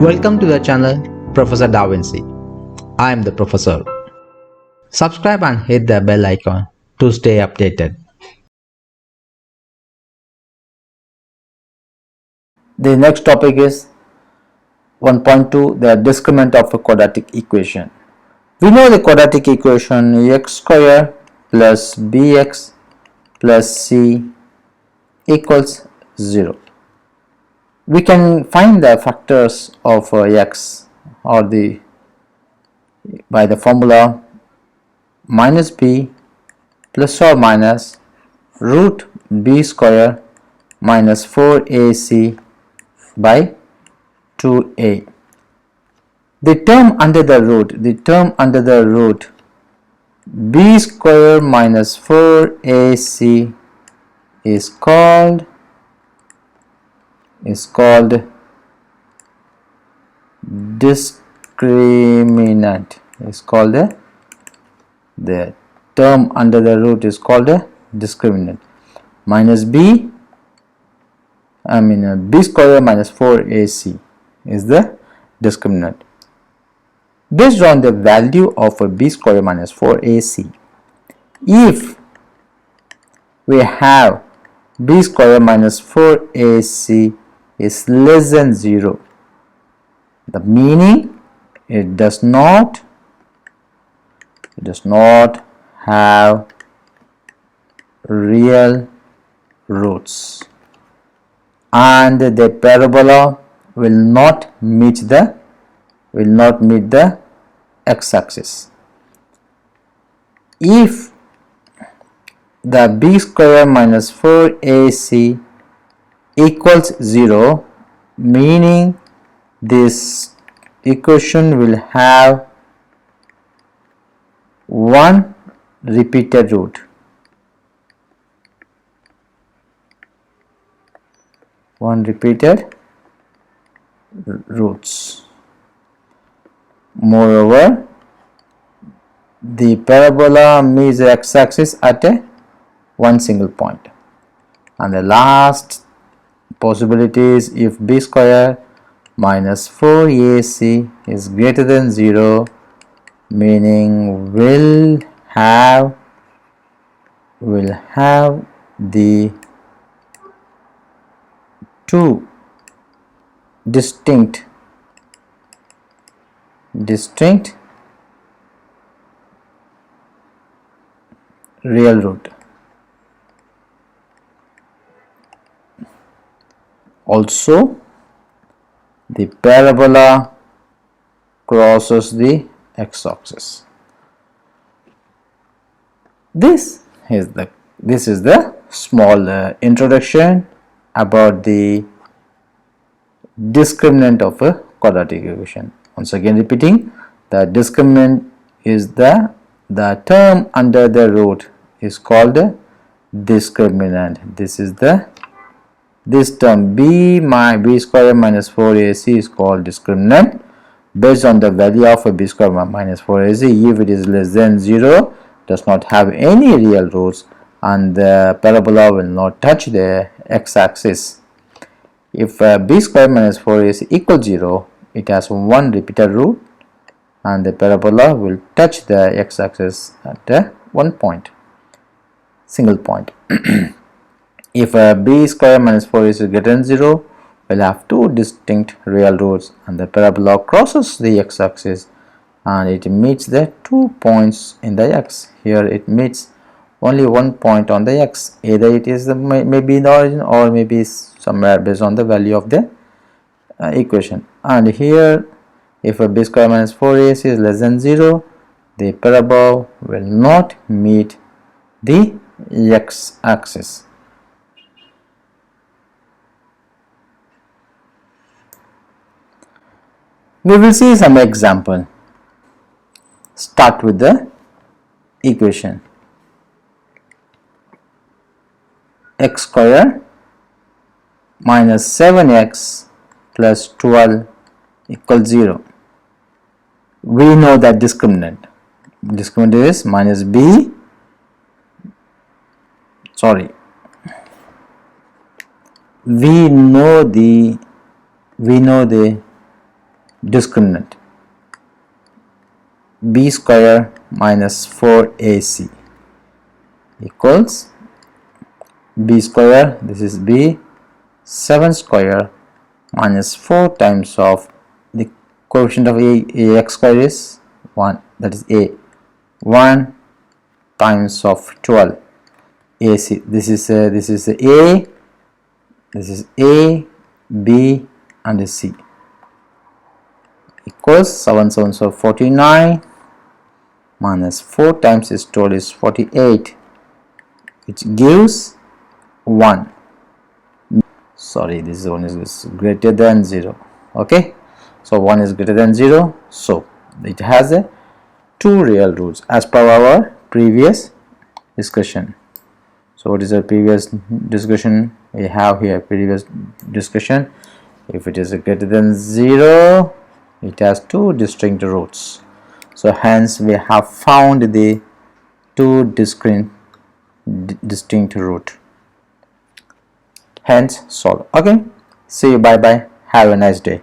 Welcome to the channel Professor Davinci. I am the professor. Subscribe and hit the bell icon to stay updated. The next topic is 1.2, the discriminant of a quadratic equation. We know the quadratic equation x square plus bx plus c equals 0. We can find the factors of x or by the formula minus b plus or minus root b square minus 4ac by 2a. The term under the root b square minus 4ac is called discriminant. The term under the root is called a discriminant. Minus b square minus 4ac is the discriminant. Based on the value of a b square minus 4ac, if we have b square minus 4ac is less than 0, the meaning it does not have real roots, and the parabola will not meet the x-axis. If the b square minus 4ac equals 0, meaning this equation will have one repeated root. Roots. Moreover, the parabola meets the x-axis at one single point. And the last possibility is if b square minus 4ac is greater than 0, meaning will have the two distinct real root. Also, the parabola crosses the x-axis. This is the small introduction about the discriminant of a quadratic equation. Once again repeating, the discriminant is the term under the root is called discriminant. This term b square minus 4ac is called discriminant based on the value of a b square minus 4ac. If it is less than 0, does not have any real roots, and the parabola will not touch the x-axis. If b square minus 4ac equals 0, it has one repeated root, and the parabola will touch the x-axis at one point, single point. If b square minus 4ac is greater than 0, we'll have two distinct real roots, and the parabola crosses the x-axis and it meets the 2 points in the x. Here it meets only 1 point on the x. Either it is maybe in the origin or maybe somewhere based on the value of the equation. And here, if a b square minus 4ac is less than 0, the parabola will not meet the x-axis. We will see some example. Start with the equation x square minus 7x plus 12 equals 0. We know that discriminant is minus b sorry, we know the discriminant b square minus 4ac equals b square, this is b, 7 square minus 4 times of the coefficient of ax square is 1, that is a, 1 times of 12 ac, this is a, this is a, b and c equals 7 7 so 49 minus 4 times is 12 is 48, which gives 1. Sorry, this one is greater than 0. Okay, so 1 is greater than 0, so it has a 2 real roots as per our previous discussion. So what is our previous discussion? We have here previous discussion. If it is greater than 0, it has 2 distinct roots. So hence we have found the 2 distinct root. Hence solve. Okay, see you, bye bye, have a nice day.